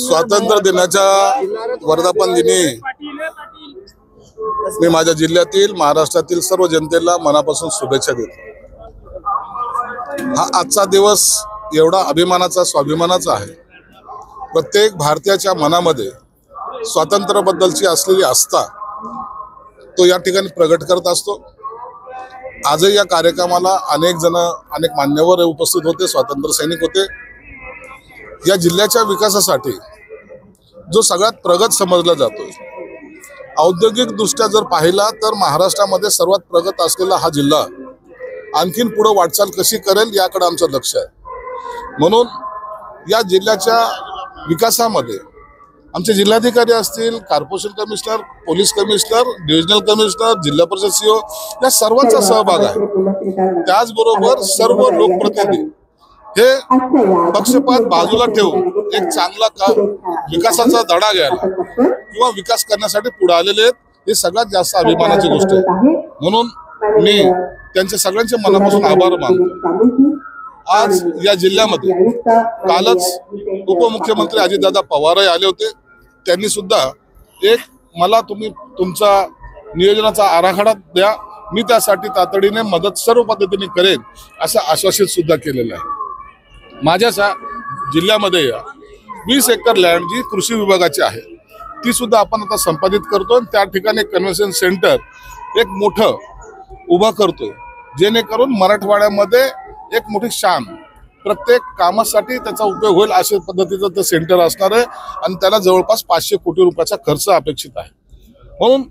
स्वातंत्र्य दिनाच्या वर्धापन दिनी मी माझ्या जिल्ह्यातील महाराष्ट्रातील सर्व जनतेला मनापासून शुभेच्छा देतो। हा आजचा दिवस एवढा अभिमानाचा स्वाभिमानाचा आहे। प्रत्येक भारतीयाच्या मनामध्ये स्वातंत्र्याबद्दलची असलेली आस्था तो या ठिकाणी प्रगट करत असतो। आजही या कार्यक्रमाला अनेक जण अनेक मान्यवर उपस्थित होते, स्वातंत्र्य सैनिक होते। या जिल्ह्याच्या विकासासाठी जो सगळ्यात प्रगत समजला जातो, औद्योगिक दृष्ट्या जर पाहिला तर महाराष्ट्रामध्ये सर्वात प्रगत असलेला हा जिल्हा आणखीन पुढे वाटचाल कशी करेल याकडे आमचं लक्ष आहे। म्हणून या जिल्ह्याच्या विकासामध्ये आमचे जिल्हाधिकारी असतील, corporation commissioner, police commissioner, divisional commissioner, जिल्हा परिषद सीओ या सर्वांचा सहभाग आहे। त्याचबरोबर सर्व लोकप्रतिनिधी हे पक्षपात बाजूला ठेवून एक चांगला विकासाचा धडा घ्यायला किंवा विकास करण्यासाठी पुढे आलेले आहेत। हे सगळ्यात जास्त अभिमानाची गोष्ट आहे। म्हणून मी त्यांचे सगळ्यांचे मनापासून आभार मानतो। आज या जिल्ह्यामध्ये कालच उपमुख्यमंत्री अजितदादा पवार आले होते। त्यांनी सुद्धा एक मला तुम्ही तुमचा नियोजनाचा आराखडा द्या, मी त्यासाठी तातडीने मदत सर्व पद्धतीने करेन असं आश्वासित सुद्धा केलेलं आहे। माझ्या जिल्ह्यामध्ये 20 एकर लँड जी कृषी विभागाची आहे ती सुद्धा आपण आता संपादित करतो। त्या ठिकाणी कन्व्हेन्शन सेंटर एक मोठं उभा करतोय, जेणेकरून मराठवाड्यामध्ये एक मोठी शान प्रत्येक कामासाठी त्याचा उपयोग होईल अशा पद्धतीचं ते सेंटर असणार आहे आणि त्याला जवळपास 500 कोटी रुपयाचा खर्च अपेक्षित आहे। म्हणून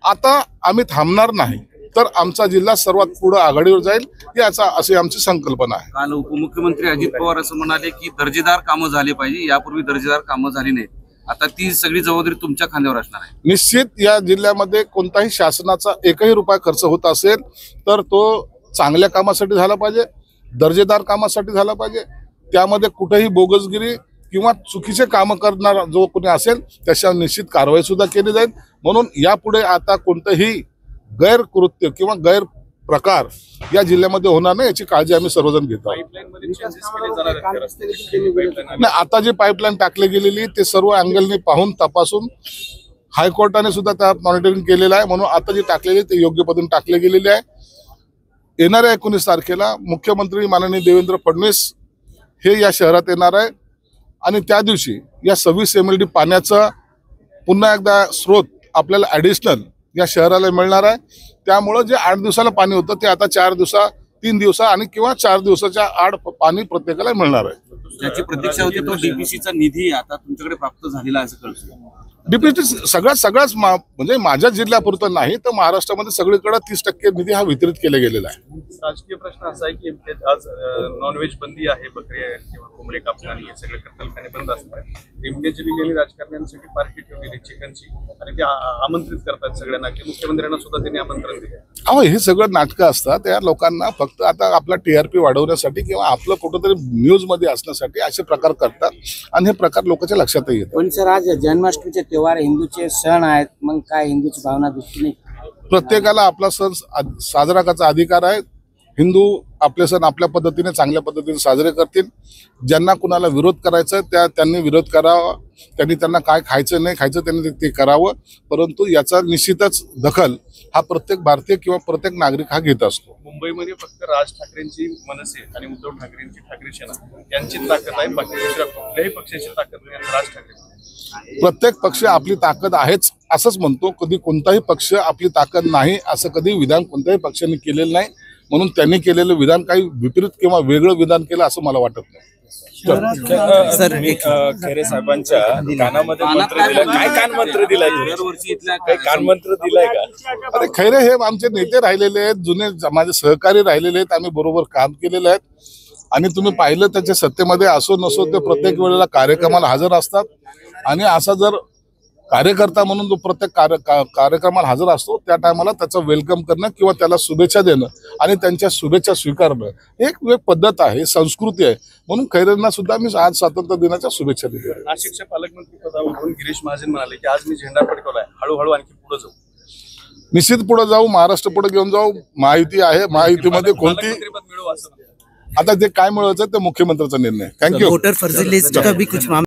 आता आम्ही थांबणार नाही, तर आमचा जिल्हा सर्वात पुढे आघाडीवर जाईल याचा अशी आमची संकल्पना आहे। काल उपमुख्यमंत्री अजित पवार असं म्हणाले की दर्जेदार कामं झाली पाहिजे, यापूर्वी दर्जेदार कामं झाली नाहीत, आता ती सगळी जबाबदारी तुमच्या खांद्यावर असणार आहे। निश्चित या जिल्ह्यामध्ये कोणताही शासनाचा एकही रुपया खर्च होत असेल तर तो चांगल्या कामासाठी झाला पाहिजे, दर्जेदार कामासाठी झाला पाहिजे। त्यामध्ये कुठेही बोगसगिरी किंवा चुकीचे काम करणारा जो कोणी असेल त्याच्यावर निश्चित कारवाई सुद्धा केली जाईल। म्हणून यापुढे आता कोणतेही गैरकृत्य किंवा गैरप्रकार या जिल्ह्यामध्ये होणार नाही याची काळजी आम्ही सर्वजण घेतो। नाही, आता जी पाईपलाईन टाकली गेलेली ते सर्व अँगलने पाहून तपासून हायकोर्टाने सुद्धा त्या मॉनिटरिंग केलेलं आहे। म्हणून आता जी टाकलेली ते योग्य पद्धतीने टाकले गेलेले आहे। येणाऱ्या 19 तारखेला मुख्यमंत्री माननीय देवेंद्र फडणवीस हे या शहरात येणार आहे आणि त्या दिवशी या 26 MLD पाण्याचा पुन्हा एकदा स्रोत आपल्याला ॲडिशनल या शहराला मिळणार आहे। त्यामुळे जे 8 दिवसाला पाणी होतं ते आता 4 दिवसा 3 दिवसा आणि किंवा 4 दिवसाच्या आड पाणी प्रत्येकाला मिळणार आहे। त्याची प्रतीक्षा होती तो डीपीसीचा निधी आता तुमच्याकडे प्राप्त झालेला आहे असं कळतं। डीपीसी सगळ्याच म्हणजे माझ्या जिल्ह्यापुरतं नाही तर महाराष्ट्रामध्ये सगळीकडे 30% निधी हा वितरित केला गेलेला आहे। राजकीय प्रश्न असा आहे की आज नॉनव्हेज बंदी आहे, बकरी किंवा कोंबडी कापणी हे सगळे कत्तलखाने बंद असतात। नेमकेची लिहिलेली राजकारण्यांसाठी पार्टी ठेवलेली चिकनची आणि ते आमंत्रित करतात सगळ्यांना की मुख्यमंत्र्यांना सुद्धा त्यांनी आमंत्रण दिले। अहो, हे सगळं नाटकं असतात। या लोकांना फक्त आता आपला TRP वाढवण्यासाठी किंवा आपलं कुठंतरी न्यूज मध्ये असण्यासाठी असे प्रकार करतात आणि हे प्रकार लोकांच्या लक्षातही येतात। पण सर आज जन्माष्टमीचे त्योहार हिंदूचे सण आहेत, मग काय हिंदूची भावना दुसरी नाही? प्रत्येकाला आपला सण साजरा करायचा अधिकार आहे। हिंदू आपले सण आपल्या पद्धतीने चांगल्या पद्धतीने साजरे करतील। ज्यांना कुणाला विरोध करायचा त्यांनी विरोध करावा, त्यांना काय खायचं नाही खायचं त्यांनी ते करावं, परंतु याचा निश्चितच दखल हा प्रत्येक भारतीय किंवा प्रत्येक नागरिक हा घेत असतो। मुंबईमध्ये फक्त राज ठाकरेंची मनसे आणि उद्धव ठाकरेंची ठाकरे सेना यांची ताकद आहे, बाकी दुसऱ्या कुठल्याही पक्षाची ताकद नाही। राज ठाकरे प्रत्येक पक्ष आपली ताकद आहेच असंच म्हणतो, कधी कोणताही पक्ष आपली ताकद नाही असं कधी विधान कोणत्याही पक्षाने केलेलं नाही। म्हणून त्यांनी केलेलं विधान काही विपरीत किंवा वेगळं विधान केलं असं मला वाटत नाही। सर, खैरे साहेबांच्या कानामध्ये मंत्र दिलं, काय कान मंत्र दिलाय? दरवर्षी इथला काय कान मंत्र दिलाय का? अरे, खैरे हे आमचे नेते राहिलेले आहेत, जुने माझे सहकारी राहिलेले आहेत, आम्ही बरोबर काम केलेलं आहे आणि तुम्ही पाहिलं त्याच्या सत्तेमध्ये असो नसो ते प्रत्येक वेळेला कार्यक्रमाला हजर असतात आणि असा जर कार्यकर्ता म्हणून जो प्रत्येक कार्यक्रमाला हजर असतो त्या टायमाला त्याचं वेलकम करणं किंवा त्याला शुभेच्छा देणं आणि त्यांच्या शुभेच्छा स्वीकारणं एक पद्धत आहे, संस्कृती आहे। म्हणून खैरेंना सुद्धा मी आज स्वातंत्र्य दिनाच्या शुभेच्छा दिल्या। नाशिकच्या पालकमंत्री पदावरून गिरीश महाजन म्हणाले की आज मी झेंडा फडकवलाय, हळूहळू आणखी पुढे जाऊ। निश्चित पुढे जाऊ, महाराष्ट्र पुढे घेऊन जाऊ. महायुती आहे, महायुतीमध्ये कोणती पालकमंत्रीपद मिळू असं आता ते काय मिळवायचं ते मुख्यमंत्र्यांचा निर्णय. थँक्यू. वोटर फर्जी लिस्ट का भी कुछ मामला